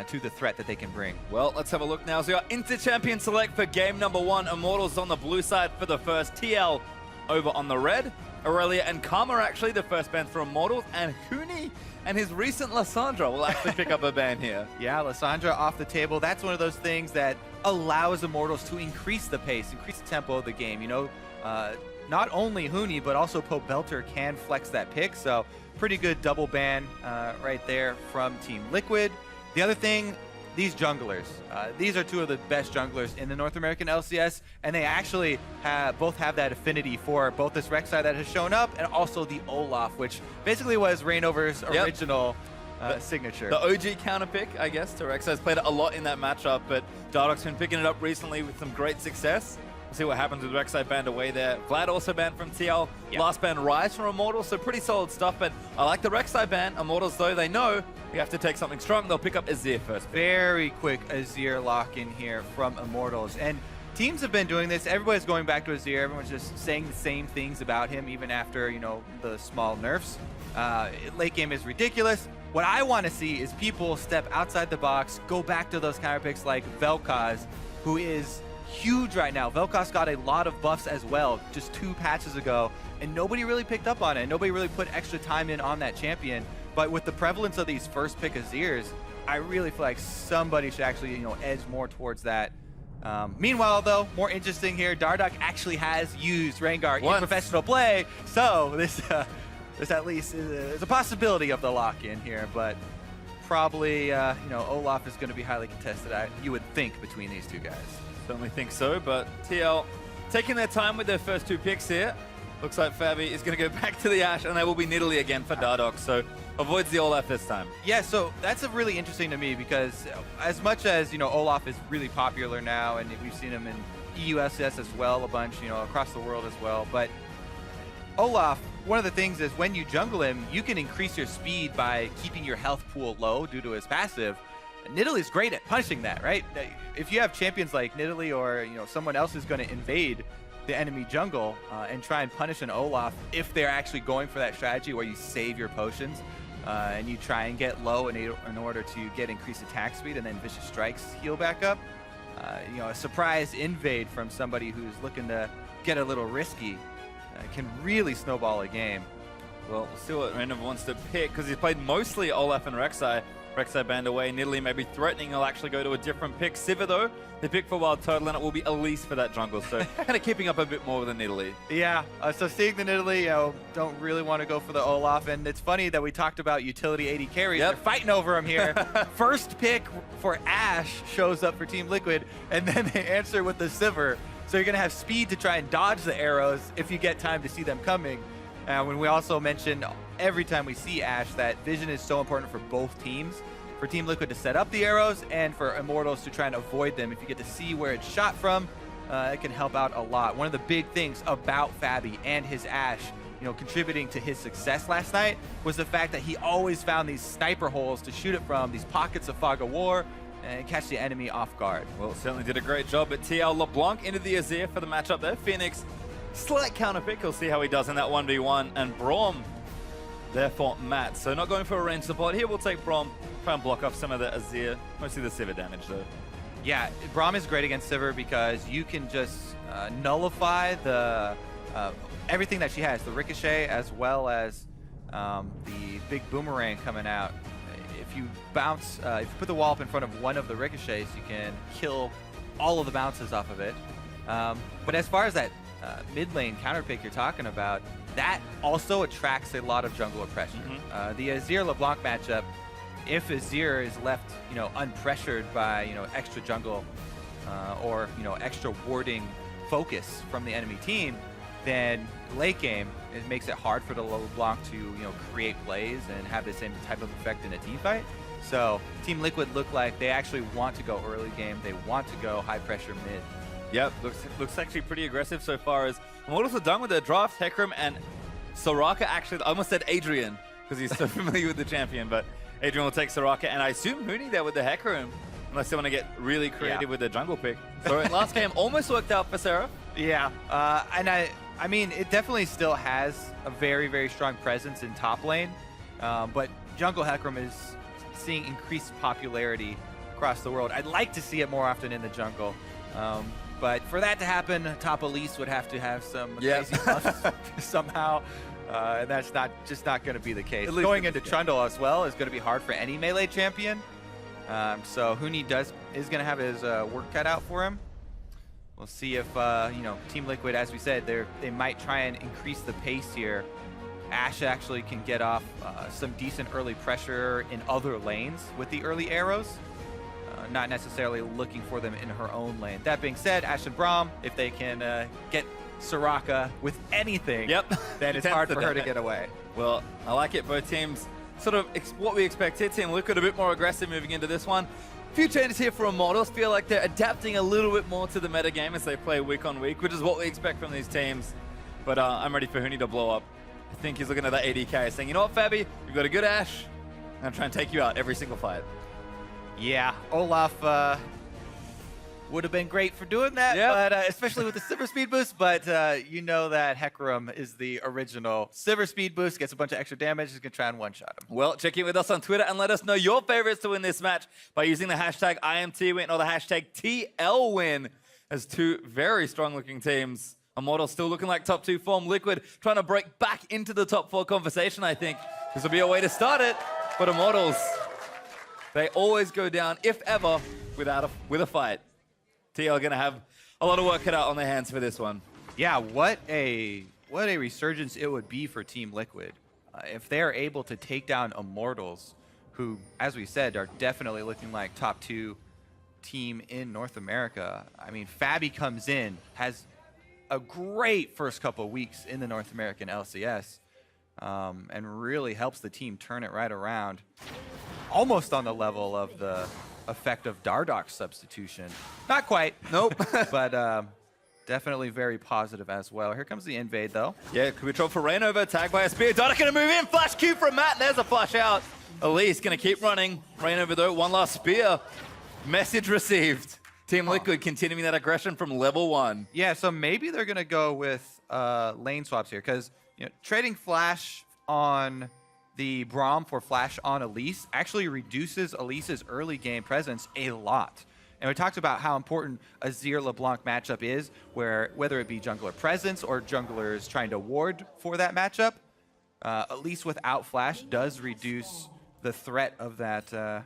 to the threat that they can bring. Well, let's have a look now. So we are into champion select for game number 1. Immortals on the blue side for the first. TL over on the red. Irelia and Karma are actually the first bans for Immortals. And Huni and his recent Lissandra will actually pick up a ban here. Yeah, Lissandra off the table. That's one of those things that allows Immortals to increase the pace, increase the tempo of the game. You know, not only Huni, but also Pobelter can flex that pick. So pretty good double ban right there from Team Liquid. The other thing, these junglers. These are two of the best junglers in the North American LCS, and they actually both have that affinity for both this Rek'Sai that has shown up and also the Olaf, which basically was Reignover's original signature. The OG counter pick, I guess, to Rek'Sai's played it a lot in that matchup, but Dardoch's been picking it up recently with some great success. We'll see what happens with Rek'Sai banned away there. Vlad also banned from TL. Last ban Ryze from Immortals, so pretty solid stuff, but I like the Rek'Sai ban. Immortals, though, they know you have to take something strong. They'll pick up Azir first. Very quick Azir lock in here from Immortals. And teams have been doing this. Everybody's going back to Azir. Everyone's just saying the same things about him, even after, you know, the small nerfs. Late game is ridiculous. What I want to see is people step outside the box, go back to those counter picks like Vel'Koz, who is huge right now. Vel'Koz got a lot of buffs as well just 2 patches ago, and nobody really picked up on it. Nobody really put extra time in on that champion. But with the prevalence of these first pick Azirs, I really feel like somebody should actually, you know, edge more towards that. Meanwhile, though, more interesting here, Dardoch actually has used Rengar in professional play, so this at least is a possibility of the lock-in here, but probably, you know, Olaf is going to be highly contested, you would think, between these two guys. Certainly think so, but TL taking their time with their first 2 picks here. Looks like Fabi is going to go back to the Ashe, and they will be Nidalee again for Dardoch, so avoids the Olaf this time. Yeah, so that's really interesting to me because as much as, you know, Olaf is really popular now, and we've seen him in EUSS as well a bunch, you know, across the world as well, but Olaf, one of the things is when you jungle him, you can increase your speed by keeping your health pool low due to his passive. Nidalee's great at punishing that, right? If you have champions like Nidalee or, you know, someone else who's going to invade the enemy jungle and try and punish an Olaf, if they're actually going for that strategy where you save your potions and you try and get low in order to get increased attack speed and then Vicious Strikes heal back up, you know, a surprise invade from somebody who's looking to get a little risky can really snowball a game. Well, we'll see what Reignover wants to pick, because he's played mostly Olaf and Rek'Sai. Rek'Sai banned away. Nidalee may be threatening. He'll actually go to a different pick. Sivir, though, the pick for WildTurtle, and it will be Elise for that jungle. So kind of keeping up a bit more with the Nidalee. Yeah, so seeing the Nidalee, you know, don't really want to go for the Olaf. And it's funny that we talked about utility AD carries. They're fighting over him here. First pick for Ashe shows up for Team Liquid, and then they answer with the Sivir. So you're going to have speed to try and dodge the arrows if you get time to see them coming. When we also mentioned every time we see Ashe that vision is so important for both teams. For Team Liquid to set up the arrows and for Immortals to try and avoid them. If you get to see where it's shot from, it can help out a lot. One of the big things about Fabi and his Ashe, you know, contributing to his success last night was the fact that he always found these sniper holes to shoot it from, these pockets of fog of war, and catch the enemy off guard. Well, certainly did a great job at TL. LeBlanc into the Azir for the matchup there. Fenix, slight counter pick. We'll see how he does in that 1v1. And Braum, therefore Matt. So not going for a range support. Here we'll take Braum, try and block off some of the Azir. Mostly the Sivir damage though. Yeah, Braum is great against Sivir because you can just nullify the everything that she has. The Ricochet as well as the big boomerang coming out. If you bounce, if you put the wall up in front of one of the ricochets, you can kill all of the bounces off of it. But as far as that mid lane counter pick you're talking about, that also attracts a lot of jungler pressure. The Azir LeBlanc matchup, if Azir is left, you know, unpressured by, you know, extra jungle or, you know, extra warding focus from the enemy team, then late game, it makes it hard for the LeBlanc to, you know, create plays and have the same type of effect in a team fight. So Team Liquid look like they actually want to go early game. They want to go high pressure mid. Yep, looks actually pretty aggressive so far. As Immortals are done with their draft. Hecarim and Soraka actually, I almost said Adrian because he's so familiar with the champion, but Adrian will take Soraka, and I assume Huni there with the Hecarim, unless they want to get really creative with their jungle pick. So in last game, almost worked out for Seraph. Yeah, and I mean, it definitely still has a very, very strong presence in top lane, but jungle Hecarim is seeing increased popularity across the world. I'd like to see it more often in the jungle. But for that to happen, top Elise would have to have some crazy buffs somehow. And that's just not going to be the case. Going into Trundle as well is going to be hard for any melee champion. So Huni is going to have his work cut out for him. We'll see if Team Liquid, as we said, they might try and increase the pace here. Ashe actually can get off some decent early pressure in other lanes with the early arrows. Not necessarily looking for them in her own lane. That being said, Ashe and Braum, if they can get Soraka with anything, then it's hard for her to get away. Well, I like it. Both teams sort of what we expected. Team Liquid a bit more aggressive moving into this one. A few changes here for Immortals. Feel like they're adapting a little bit more to the meta game as they play week on week, which is what we expect from these teams. But I'm ready for Huni to blow up. I think he's looking at that AD saying, you know what, Fabi, you've got a good Ashe. I'm going to try and take you out every single fight. Yeah, Olaf would have been great for doing that, but especially with the Sivir speed boost. But you know that Hecarim is the original Sivir speed boost, gets a bunch of extra damage, is going to try and one-shot him. Well, check in with us on Twitter and let us know your favorites to win this match by using the hashtag IMT win or the hashtag TL win, as two very strong-looking teams. Immortals still looking like top 2 form. Liquid trying to break back into the top 4 conversation, I think. This will be a way to start it. But Immortals, they always go down, if ever, with a fight. TL are going to have a lot of work cut out on their hands for this one. Yeah, what a resurgence it would be for Team Liquid. If they're able to take down Immortals, who, as we said, are definitely looking like top 2 team in North America. I mean, Fabi comes in, has a great first couple of weeks in the North American LCS, and really helps the team turn it right around. Almost on the level of the effect of Dardoch's substitution. Not quite. Nope. But definitely very positive as well. Here comes the invade, though. Yeah, control for Reignover, tagged by a spear. Dardoch going to move in. Flash Q from Matt. There's a flash out. Elise going to keep running. Reignover, though, one last spear. Message received. Team Liquid continuing that aggression from level 1. Yeah, so maybe they're going to go with lane swaps here, because trading flash on the Braum for flash on Elise actually reduces Elise's early game presence a lot. And we talked about how important Azir LeBlanc matchup is, where whether it be jungler presence or junglers trying to ward for that matchup, Elise without flash does reduce the threat of that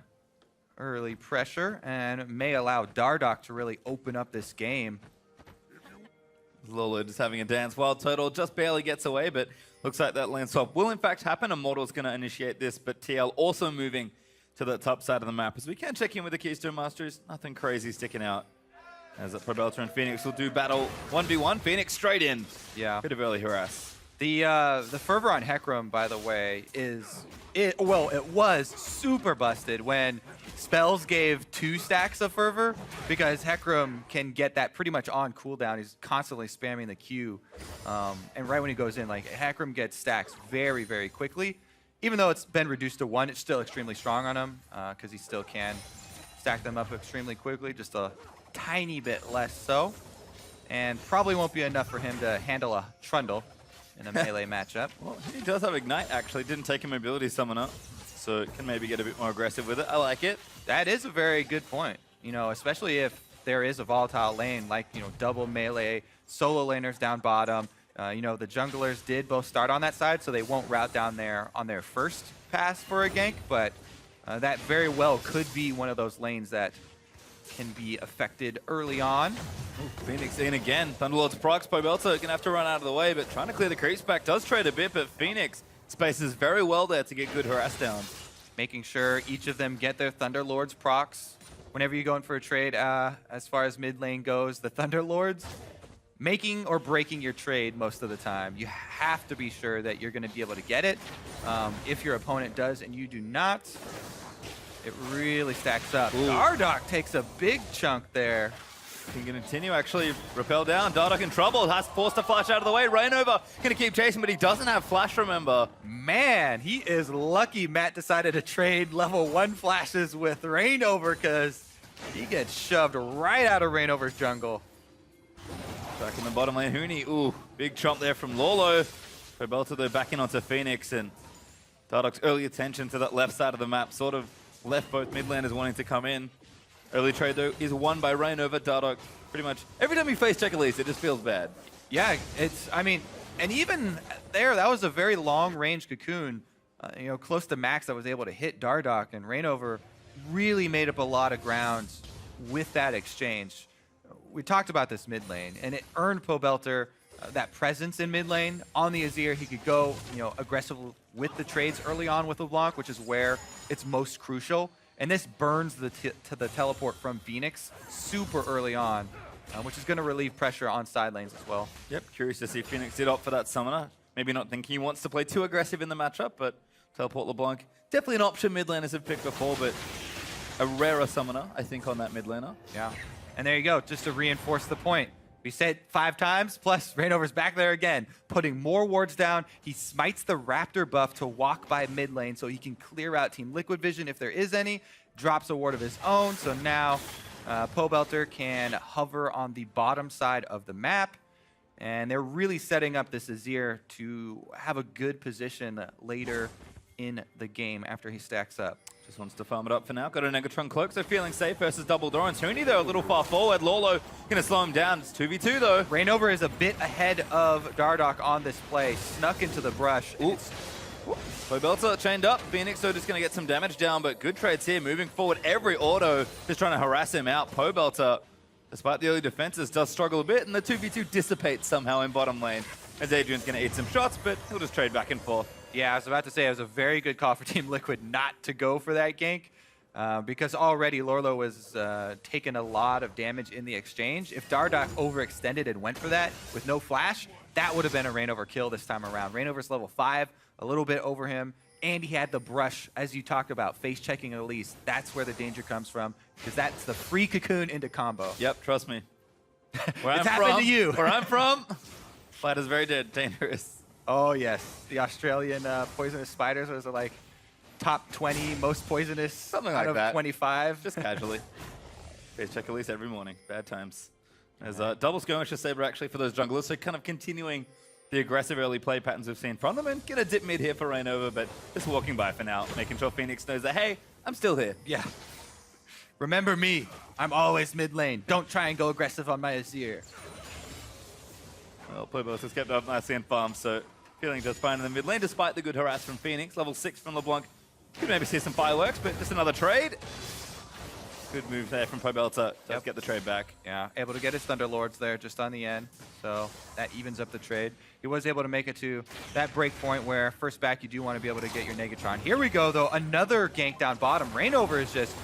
early pressure and may allow Dardoch to really open up this game. Lourlo just having a dance. WildTurtle just barely gets away, but looks like that lane swap will in fact happen. Immortals going to initiate this, but TL also moving to the top side of the map. As we can check in with the Keystone Masters, nothing crazy sticking out. As Pobelter and Fenix will do battle 1v1. Fenix straight in. Yeah. Bit of early harass. The fervor on Hecarim, by the way, it was super busted when Spells gave 2 stacks of fervor, because Hecarim can get that pretty much on cooldown. He's constantly spamming the Q. And right when he goes in, like, Hecarim gets stacks very, very quickly. Even though it's been reduced to 1, it's still extremely strong on him, because he still can stack them up extremely quickly, just a tiny bit less so. And probably won't be enough for him to handle a Trundle in a melee matchup. Well, he does have Ignite, actually. Didn't take a mobility summon up, so can maybe get a bit more aggressive with it. I like it. That is a very good point. Especially if there is a volatile lane, like, double melee, solo laners down bottom. The junglers did both start on that side, so they won't route down there on their first pass for a gank, but that very well could be one of those lanes that can be affected early on. Ooh, Fenix in again. Thunderlord's procs. Pobelter going to have to run out of the way, but trying to clear the creeps back. Does trade a bit, but Fenix spaces very well there to get good harass down. Making sure each of them get their Thunderlord's procs. Whenever you go in for a trade, as far as mid lane goes, the Thunderlords, making or breaking your trade most of the time. You have to be sure that you're going to be able to get it. If your opponent does and you do not, it really stacks up. Ooh. Dardoch takes a big chunk there. Can continue, actually rappel down. Dardoch in trouble, has forced a flash out of the way. Reignover going to keep chasing, but he doesn't have flash, remember. Man, he is lucky Matt decided to trade level 1 flashes with Reignover, because he gets shoved right out of Reignover's jungle. Back in the bottom lane, Huni. Ooh, big chomp there from Lourlo. Pobelter though back in onto Fenix, and Dardoch's early attention to that left side of the map sort of left both mid laners wanting to come in. Early trade, though, is won by Reignover. Dardoch, pretty much every time you face check Elise, it just feels bad. Yeah, I mean, and even there, that was a very long-range cocoon, you know, close to max that was able to hit Dardoch, and Reignover really made up a lot of ground with that exchange. We talked about this mid lane, and it earned Pobelter that presence in mid lane. On the Azir, he could go, you know, aggressive with the trades early on with LeBlanc, which is where it's most crucial. And this burns the teleport from Fenix super early on, which is going to relieve pressure on side lanes as well. Yep, curious to see if Fenix did opt for that summoner. Maybe not thinking he wants to play too aggressive in the matchup, but teleport LeBlanc, definitely an option mid laners have picked before, but a rarer summoner, I think, on that mid laner. Yeah, and there you go, just to reinforce the point. We said 5 times, plus Reignover's back there again, putting more wards down. He smites the Raptor buff to walk by mid lane so he can clear out Team Liquid Vision if there is any, drops a ward of his own, so now Pobelter can hover on the bottom side of the map, and they're really setting up this Azir to have a good position later in the game after he stacks up. Just wants to farm it up for now. Got a Negatron Cloak, so feeling safe versus double Doran's. Huni, though, a little far forward. Lourlo going to slow him down. It's 2v2, though. Reignover is a bit ahead of Dardoch on this play. Snuck into the brush. Pobelter chained up. Phoenix, though, just going to get some damage down, but good trades here. Moving forward, every auto just trying to harass him out. Pobelter, despite the early defenses, does struggle a bit, and the 2v2 dissipates somehow in bottom lane, as Adrian's going to eat some shots, but he'll just trade back and forth. Yeah, I was about to say it was a very good call for Team Liquid not to go for that gank, because already Lourlo was taking a lot of damage in the exchange. If Dardoch overextended and went for that with no flash, that would have been a Reignover kill this time around. Reignover's level 5, a little bit over him, and he had the brush, as you talked about, face-checking Elise. That's where the danger comes from, because that's the free cocoon into combo. Yep, trust me. Where It's happened to you. Where I'm from, Flat is very dangerous. Oh, yes. The Australian poisonous spiders was like top 20 most poisonous Something out like of that. 25. Just casually. Face check Elise every morning. Bad times. There's a double skirmisher saber actually for those junglers, so kind of continuing the aggressive early play patterns we've seen from them, and get a dip mid here for Reignover, but just walking by for now, making sure Phoenix knows that, hey, I'm still here. Yeah. Remember me. I'm always mid lane. Don't try and go aggressive on my Azir. Well, Pobelter's kept up nicely in farm, so feeling just fine in the mid lane, despite the good harass from Phoenix. Level 6 from LeBlanc. Could maybe see some fireworks, but just another trade. Good move there from Pobelter. Does get the trade back. Yeah, able to get his Thunderlords there just on the end, so that evens up the trade. He was able to make it to that break point where first back you do want to be able to get your Negatron. Here we go, though. Another gank down bottom. Reignover is just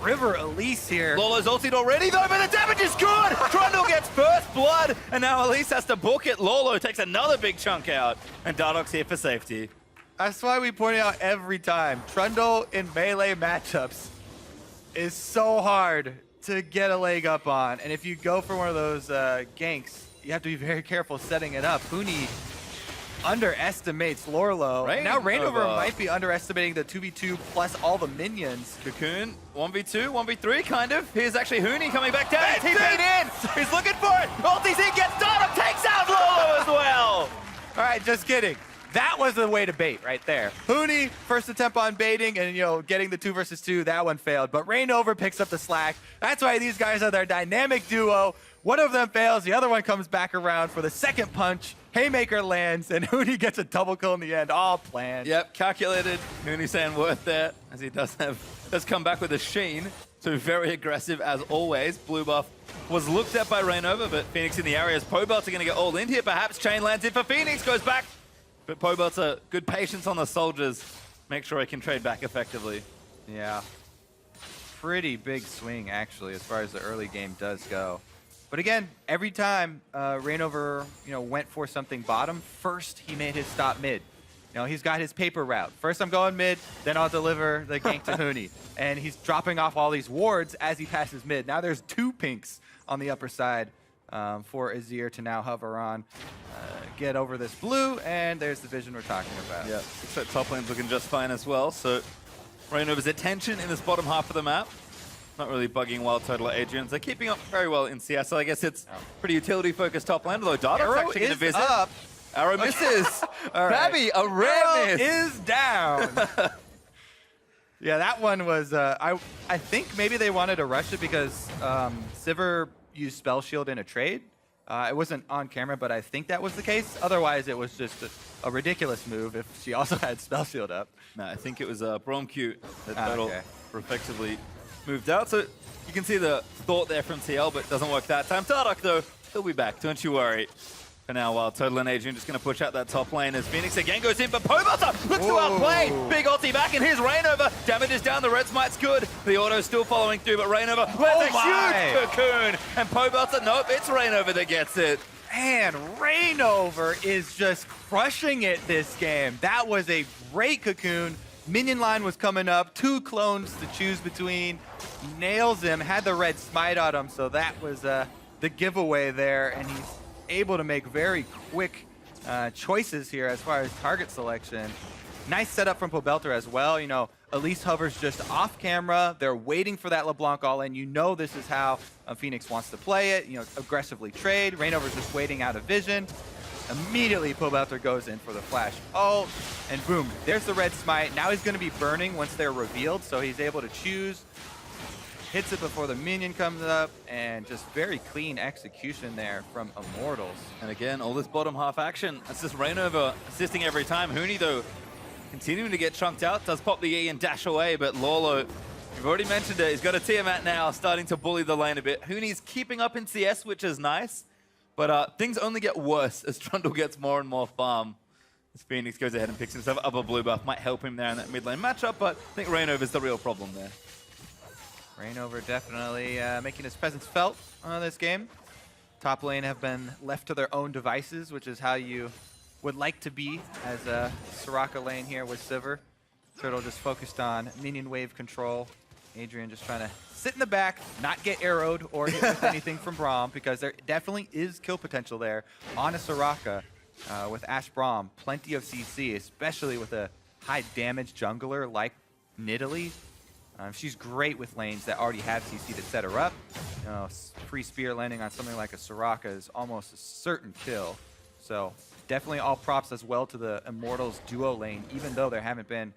River Elise here. Lourlo's ulted already, though, but the damage is good! Trundle gets first blood, and now Elise has to book it. Lourlo takes another big chunk out, and Dardoch's here for safety. That's why we point it out every time. Trundle in melee matchups is so hard to get a leg up on. And if you go for one of those ganks, you have to be very careful setting it up. Huni underestimates Lourlo. Now Reignover might be underestimating the 2v2 plus all the minions. Cocoon, 1v2, 1v3, kind of. Here's actually Huni coming back down. He's in! He's looking for it! Ulti's in, gets Dardoch, takes out Lourlo as well! All right, just kidding. That was the way to bait right there. Huni, first attempt on baiting and, you know, getting the 2 versus 2, that one failed. But Reignover picks up the slack. That's why these guys are their dynamic duo. One of them fails, the other one comes back around for the second punch. Haymaker lands, and Huni gets a double kill in the end, all planned. Yep, calculated. Huni saying worth that, as he does come back with a sheen. So very aggressive as always. Blue buff was looked at by Reignover, but Phoenix in the area. Is Pobelter going to get all in here? Perhaps chain lands in for Phoenix, goes back. But Pobelter, good patience on the soldiers. Make sure he can trade back effectively. Yeah. Pretty big swing, actually, as far as the early game does go. But again, every time Reignover, you know, went for something bottom, first he made his stop mid. You know, he's got his paper route. First I'm going mid, then I'll deliver the gank to Huni. And he's dropping off all these wards as he passes mid. Now there's 2 pinks on the upper side for Azir to now hover on. Get over this blue, and there's the vision we're talking about. Yeah, except top lane's looking just fine as well. So Reignover's attention in this bottom half of the map. Not really bugging WildTurtle or Adrian. They're keeping up very well in CS, so I guess it's pretty utility-focused top lane, although Dardoch's actually going to visit. Up. Arrow misses. All right. Babby, a rare Arrow miss. is down. Yeah, that one was, I think maybe they wanted to rush it because Sivir used Spell Shield in a trade. It wasn't on camera, but I think that was the case. Otherwise, it was just a ridiculous move if she also had Spell Shield up. No, I think it was Braum Q that Turtle effectively moved out. So you can see the thought there from TL, but it doesn't work that time. Dardoch, though, he'll be back. Don't you worry. For now, WildTurtle and Adrian just going to push out that top lane as Fenix again goes in, but Pobelter looks to outplay. Big ulti back, and here's Reignover. Damage is down, the red smite's good. The auto's still following through, but Reignover lands a huge cocoon. And Pobelter, nope, it's Reignover that gets it. Man, Reignover is just crushing it this game. That was a great cocoon. Minion line was coming up, 2 clones to choose between. Nails him, had the red smite on him, so that was the giveaway there, and he's able to make very quick choices here as far as target selection. Nice setup from Pobelter as well. You know, Elise hovers just off camera. They're waiting for that LeBlanc all-in. You know this is how Fenix wants to play it. You know, aggressively trade. Reignover's just waiting out of vision. Immediately, Pobelter goes in for the flash ult, and boom, there's the red smite. Now he's going to be burning once they're revealed, so he's able to choose. Hits it before the minion comes up, and just very clean execution there from Immortals. And again, all this bottom half action. That's just Reignover assisting every time. Huni, though, continuing to get chunked out. Does pop the E and dash away, but Lourlo, you've already mentioned it, he's got a Tiamat now, starting to bully the lane a bit. Huni's keeping up in CS, which is nice, but things only get worse as Trundle gets more and more farm. As Fenix goes ahead and picks himself up a blue buff. Might help him there in that mid lane matchup, but I think Reignover's the real problem there. Reignover definitely making his presence felt on this game. Top lane have been left to their own devices, which is how you would like to be as a Soraka lane here with Sivir. Turtle just focused on minion wave control. Adrian just trying to sit in the back, not get arrowed or hit with anything from Braum, because there definitely is kill potential there on a Soraka with Ashe Braum. Plenty of CC, especially with a high damage jungler like Nidalee. She's great with lanes that already have CC to set her up. You know, free spear landing on something like a Soraka is almost a certain kill. So definitely all props as well to the Immortals duo lane, even though there haven't been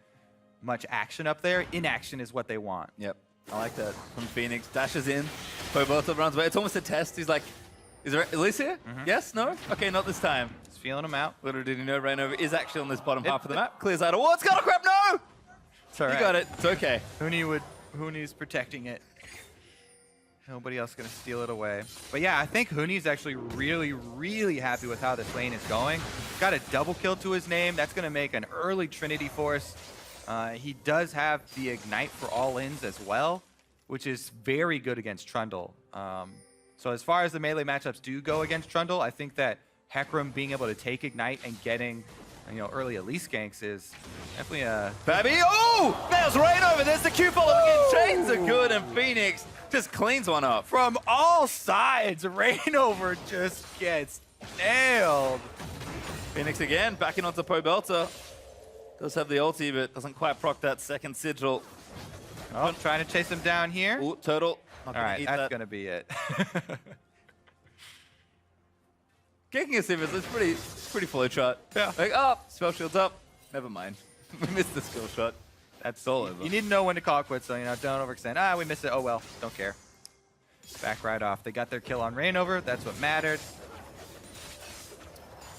much action up there. Inaction is what they want. Yep, I like that from Fenix. Dashes in, Pobelter runs away. It's almost a test. He's like, is there Elise here? Yes? No? Okay, not this time. Just feeling him out. Little did he know Reignover is actually on this bottom half of the map. Clears out a wall. It's got a grab. No! It's all right. You got it. It's okay. Huni's protecting it. Nobody else gonna steal it away. But yeah, I think Huni's actually really, really happy with how this lane is going. Got a double kill to his name. That's gonna make an early Trinity Force. He does have the Ignite for all-ins as well, which is very good against Trundle. So as far as the melee matchups do go against Trundle, I think that Hecarim being able to take Ignite and getting early Elise ganks is definitely a... Babby, oh! Nails Reignover, there's the Q follow again. Chains are good, and Fenix just cleans one up. From all sides, Reignover just gets nailed. Fenix again, backing onto Pobelter. Does have the ulti, but doesn't quite proc that second sigil. Oh, trying to chase him down here. Ooh, Turtle. All right, that's going to be it. Kicking a Sivir is pretty flow chart. Yeah. Like, oh, spell shield's up. Never mind. We missed the skill shot. That's all over. You need to know when to call it quits, so don't overextend. Ah, we missed it. Oh well, don't care. Back right off. They got their kill on Reignover. That's what mattered.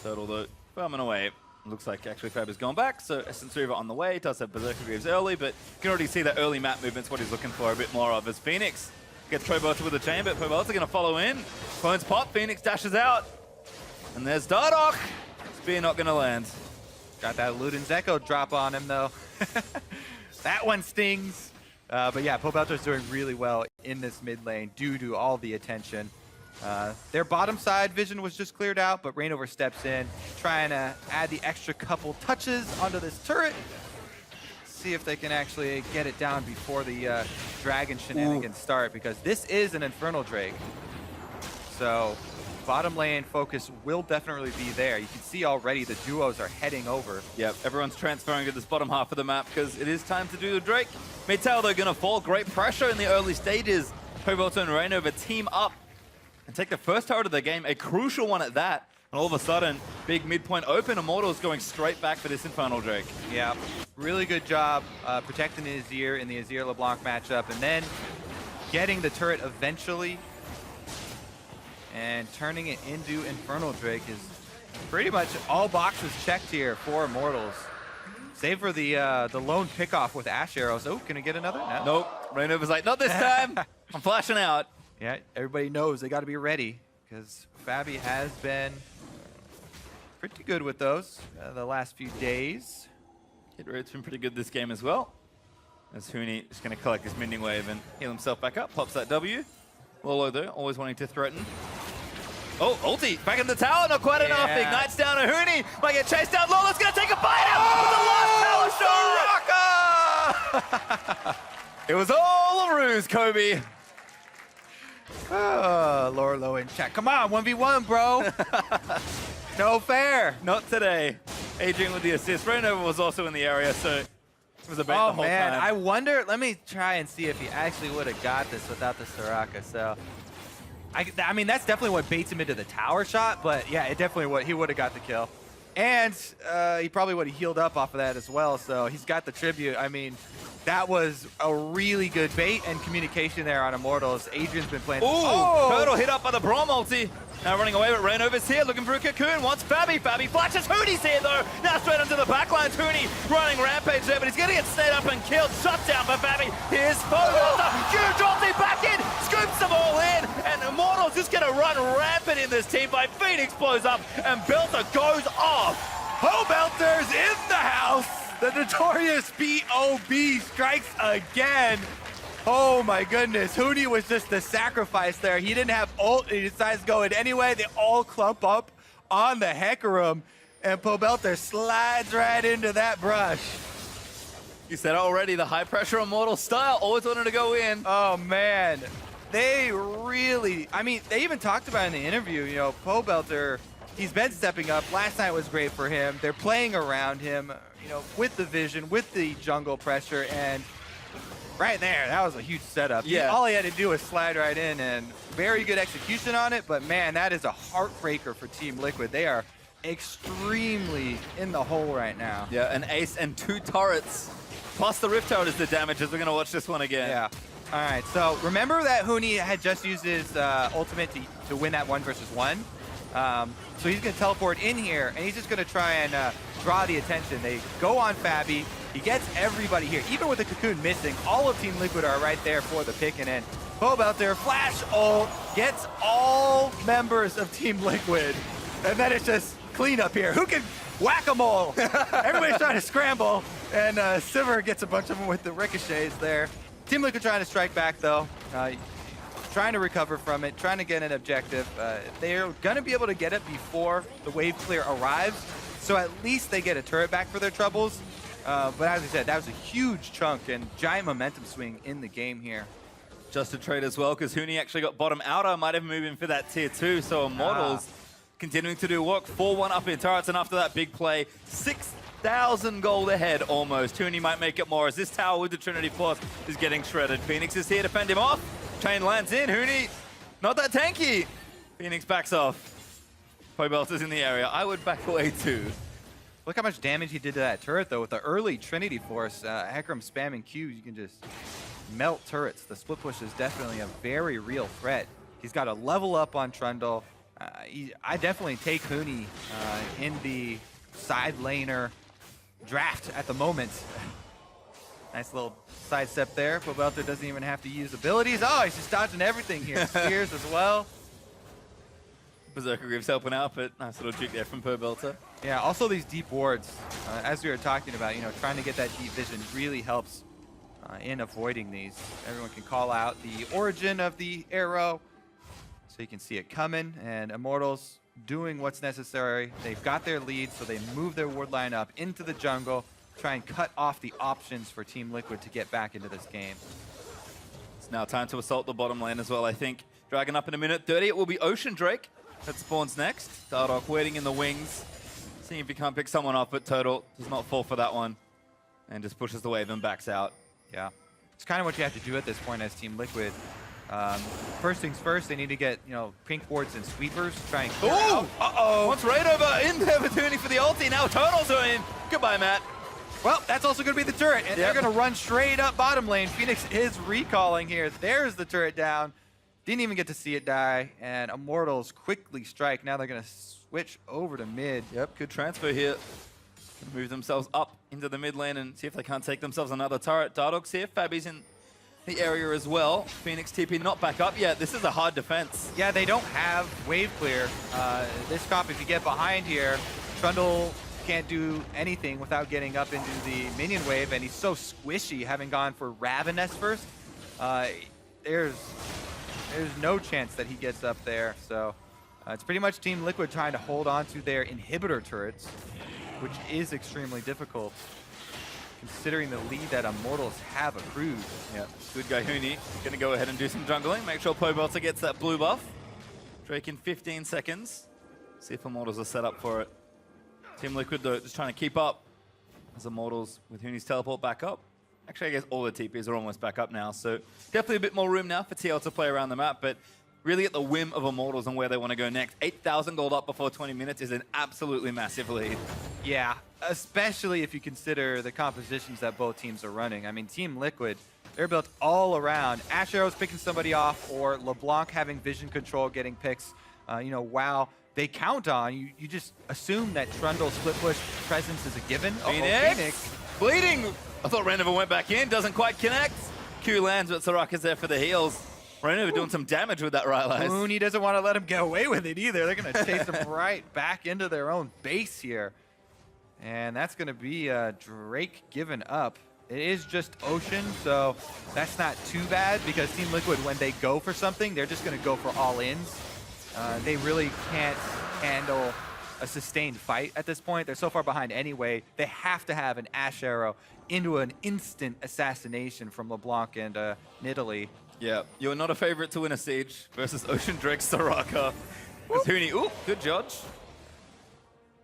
Turtle though, farming away. Looks like actually Fab has gone back, so Essence Reaver on the way. Does have Berserker Greaves early, but you can already see that early map movement's what he's looking for a bit more of as Fenix gets Pobelter with a chain, but Pobelter going to follow in. Clones pop, Fenix dashes out. And there's Dardoch. Spear not going to land. Got that Luden's Echo drop on him, though. That one stings. But yeah, Pobelter's doing really well in this mid lane due to all the attention. Their bottom side vision was just cleared out, but Reignover steps in, trying to add the extra couple touches onto this turret. See if they can actually get it down before the dragon shenanigans start, because this is an Infernal Drake. So bottom lane focus will definitely be there. You can see already the duos are heading over. Yep, everyone's transferring to this bottom half of the map because it is time to do the Drake. Mid tower, they're going to fall. Great pressure in the early stages. Pobelter and Reignover team up and take the first tower of the game, a crucial one at that. And all of a sudden, big midpoint open. Immortals going straight back for this Infernal Drake. Yeah, really good job protecting the Azir in the Azir LeBlanc matchup, and then getting the turret eventually and turning it into Infernal Drake is pretty much all boxes checked here for Immortals. Save for the lone pickoff with Ashe arrows. Oh, can I get another? No. Nope. Reignover's like, not this time. I'm flashing out. Yeah, everybody knows they got to be ready because Fabi has been pretty good with those the last few days. Hit rate's been pretty good this game as well. As Huni is going to collect his minion wave and heal himself back up. Pops that W. Lourlo though, always wanting to threaten. Oh, ulti, back in the tower, not quite enough. Ignites down to Huni, might get chased down. Lourlo's going to take a bite out with the last tower shot. It was all a ruse, Kobe. Oh, Lourlo in chat. Come on, 1v1, bro. No fair. Not today. Adrian with the assist. Reignover was also in the area, so it was a bait the whole man, time. I wonder, let me try and see if he actually would have got this without the Soraka. So, I mean, that's definitely what baits him into the tower shot, but yeah, it definitely he would have got the kill. And he probably would have healed up off of that as well, so he's got the tribute. I mean, that was a really good bait and communication there on Immortals. Adrian's been playing. Ooh, Turtle hit up by the Braum ulti. Now running away, but Reignover's here, looking for a cocoon. Wants Fabi. Fabi flashes. Huni's here, though. Now straight onto the backlines. Huni running rampage there, but he's going to get stayed up and killed. Shut down by Fabi. Here's Pobelter. Huge ulti back in. Scoops them all in. And Immortals just going to run rampant in this team by Fenix blows up, and Belter goes off. Pobelter's in the house. The notorious B.O.B. strikes again. Oh my goodness, Huni was just the sacrifice there. He didn't have ult, he decides to go in anyway. They all clump up on the Hecarim, and Pobelter slides right into that brush. You said already, the high pressure Immortal style, always wanted to go in. Oh man, they really, I mean, they even talked about in the interview, you know, Pobelter, he's been stepping up. Last night was great for him. They're playing around him, you know, with the vision, with the jungle pressure, and right there, that was a huge setup. Yeah. All he had to do was slide right in, and very good execution on it, but man, that is a heartbreaker for Team Liquid. They are extremely in the hole right now. Yeah, an ace and 2 turrets, plus the Rift Tower is the damage, as we're going to watch this one again. Yeah. All right, so remember that Huni had just used his ultimate to win that 1v1? So he's going to teleport in here, and he's just going to try and draw the attention. They go on Fabi. He gets everybody here. Even with the cocoon missing, all of Team Liquid are right there for the pick and in. Pobelter, flash ult, gets all members of Team Liquid. And then it's just cleanup here. Who can whack-a-mole? Everybody's trying to scramble, and Sivir gets a bunch of them with the ricochets there. Team Liquid trying to strike back, though. Trying to recover from it, trying to get an objective. They're going to be able to get it before the wave clear arrives, so at least they get a turret back for their troubles. But as I said, that was a huge chunk and giant momentum swing in the game here. Just a trade as well, because Huni actually got bottom outer, might have moved in for that tier 2, so Immortals continuing to do work. 4-1 up in turrets, and after that big play, 6,000 gold ahead almost. Huni might make it more, as this tower with the Trinity Force is getting shredded. Phoenix is here to fend him off. Chain lands in, Huni, not that tanky. Phoenix backs off. Pobelter's in the area. I would back away too. Look how much damage he did to that turret, though. With the early Trinity Force, Hecarim spamming Qs, you can just melt turrets. The split push is definitely a very real threat. He's got to level up on Trundle. I definitely take Huni in the side laner draft at the moment. Nice little sidestep there. Pobelter doesn't even have to use abilities. Oh, he's just dodging everything here. Spears as well. Berserker Greaves helping out, but nice little juke there from Pobelter. Yeah, also these deep wards, as we were talking about, you know, trying to get that deep vision really helps in avoiding these. Everyone can call out the origin of the arrow, so you can see it coming, and Immortals doing what's necessary. They've got their lead, so they move their ward line up into the jungle, try and cut off the options for Team Liquid to get back into this game. It's now time to assault the bottom lane as well, I think. Dragging up in a minute 30, it will be Ocean Drake that spawns next. Dardoch waiting in the wings, seeing if he can't pick someone off, but Turtle does not fall for that one and just pushes the wave and backs out. Yeah, it's kind of what you have to do at this point as Team Liquid. First things first, they need to get, you know, pink wards and sweepers, try and clear out. Uh-oh! Once Reignover in there with Huni for the ulti, now Turtles are in. Goodbye, Matt. Well, that's also going to be the turret, and they're going to run straight up bottom lane. Fenix is recalling here. There's the turret down. Didn't even get to see it die, and Immortals quickly strike. Now they're going to switch over to mid. Yep, good transfer here. Move themselves up into the mid lane and see if they can't take themselves another turret. Dardoch's here, Fabi's in the area as well. Phoenix TP not back up yet. This is a hard defense. Yeah, they don't have wave clear. This comp, if you get behind here, Trundle can't do anything without getting up into the minion wave, and he's so squishy, having gone for Ravenous first. There's no chance that he gets up there, so it's pretty much Team Liquid trying to hold on to their inhibitor turrets, which is extremely difficult, considering the lead that Immortals have accrued. Yeah, good guy Huni. Gonna go ahead and do some jungling. Make sure Pobelter gets that blue buff. Drake in 15 seconds. See if Immortals are set up for it. Team Liquid, though, just trying to keep up as Immortals with Huni's teleport back up. Actually, I guess all the TPs are almost back up now, so definitely a bit more room now for TL to play around the map, but really at the whim of Immortals and where they want to go next. 8,000 gold up before 20 minutes is an absolutely massive lead. Yeah, especially if you consider the compositions that both teams are running. I mean, Team Liquid, they're built all around. Ashe Arrow's picking somebody off, or LeBlanc having vision control, getting picks. WoW, they count on. You just assume that Trundle split push presence is a given. Phoenix bleeding. I thought Reignover went back in, doesn't quite connect. Q lands, but Soraka's there for the heals. Reignover doing some damage with that Ryze. Huni doesn't want to let him get away with it either. They're going to chase him right back into their own base here. And that's going to be Drake given up. It is just Ocean, so that's not too bad, because Team Liquid, when they go for something, they're just going to go for all-ins. They really can't handle a sustained fight at this point. They're so far behind anyway. They have to have an Ashe Arrow into an instant assassination from LeBlanc and Nidalee. Yeah, you're not a favorite to win a siege versus Ocean Drake Soraka. With Huni, ooh, good judge.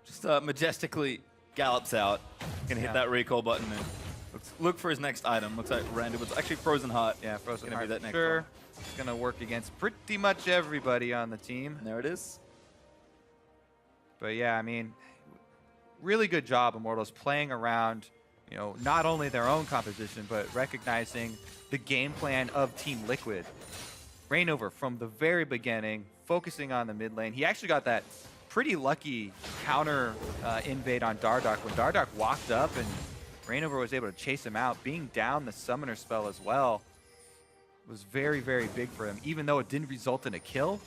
Just majestically gallops out. Gonna hit that recall button and look for his next item. Looks like Randy was actually Frozen Heart. Yeah, Frozen Heart. Heart. Sure. It's gonna work against pretty much everybody on the team. And there it is. But yeah, I mean, really good job, Immortals, playing around, not only their own composition, but recognizing the game plan of Team Liquid. Reignover, from the very beginning, focusing on the mid lane. He actually got that pretty lucky counter invade on Dardoch when Dardoch walked up and Reignover was able to chase him out. Being down the summoner spell as well was very, very big for him. Even though it didn't result in a kill,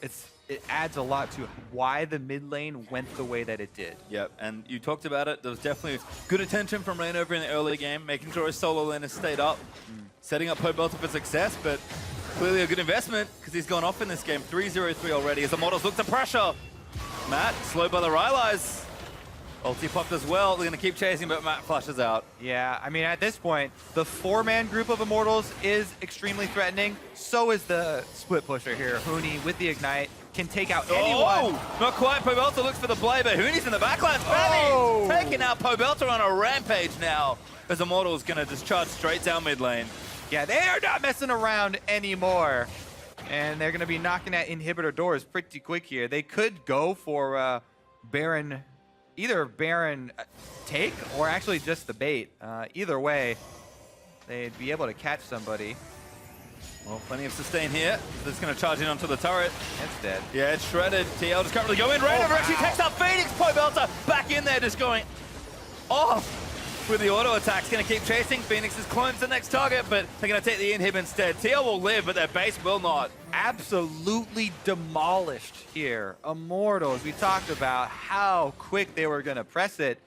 it adds a lot to why the mid lane went the way that it did. Yep, and you talked about it. There was definitely good attention from Reignover in the early game, making sure his solo lane has stayed up, setting up Pobelter for success, but clearly a good investment because he's gone off in this game. 3-0-3 already as the Immortals look to pressure. Matt, slowed by the Ryze. Ulti popped as well. They're going to keep chasing, but Matt flushes out. Yeah, I mean, at this point, the four-man group of Immortals is extremely threatening. So is the split pusher here. Huni with the Ignite can take out anyone. Oh, not quite. Pobelter looks for the play, but Huni's in the backline. Fabi taking out Pobelter on a rampage now, as Immortals going to just charge straight down mid lane. Yeah, they are not messing around anymore. And they're going to be knocking at inhibitor doors pretty quick here. They could go for Baron, either Baron take or actually just the bait. Either way, they'd be able to catch somebody. Well, plenty of sustain here. That's going to charge in onto the turret. It's dead. Yeah, it's shredded. TL just can't really go in. Reignover actually takes out Phoenix. Pobelter back in there, just going off with the auto attacks. Going to keep chasing. Phoenix's clone's the next target, but they're going to take the inhib instead. TL will live, but their base will not. Absolutely demolished here. Immortals, we talked about how quick they were going to press it.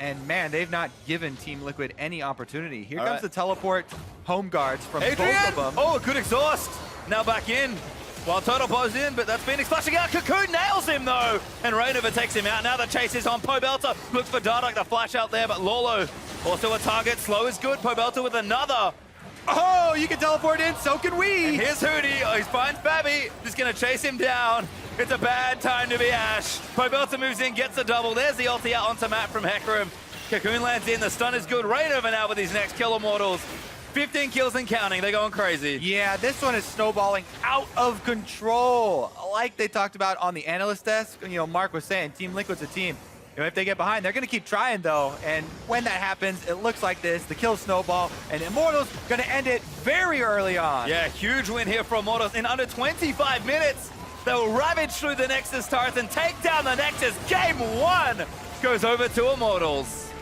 And man, they've not given Team Liquid any opportunity. Here comes the teleport home guards from Adrian! both of them. Oh, a good exhaust. Now back in. WildTurtle pulls in, but that's Phoenix flashing out. Cocoon nails him though. And Reignover takes him out. Now the chase is on Pobelter. Looks for Dardoch, the flash out there, but Lourlo also a target. Slow is good. Pobelter with another. Oh, you can teleport in, so can we. And here's Huni. Oh, he finds Fabi. Just going to chase him down. It's a bad time to be Ashe. Pobelter moves in, gets the double. There's the ulti out onto Matt from Hecarim. Cocoon lands in. The stun is good. Reignover now with his next kill, Immortals. 15 kills and counting. They're going crazy. Yeah, this one is snowballing out of control. Like they talked about on the analyst desk, Mark was saying, Team Liquid's a team. You know, if they get behind, they're going to keep trying, though. And when that happens, it looks like this. The kill snowball, and Immortals going to end it very early on. Yeah, huge win here for Immortals. In under 25 minutes, they'll ravage through the Nexus turret and take down the Nexus. Game 1 goes over to Immortals.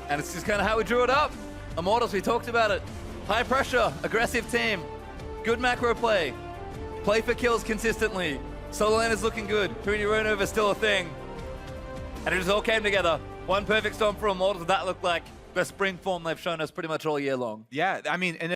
And it's just kind of how we drew it up. Immortals, we talked about it. High pressure, aggressive team. Good macro play. Play for kills consistently. Solo lane is looking good. Huni Reignover is still a thing. And it just all came together. One perfect storm for Immortals. That looked like the spring form they've shown us pretty much all year long. Yeah, I mean, and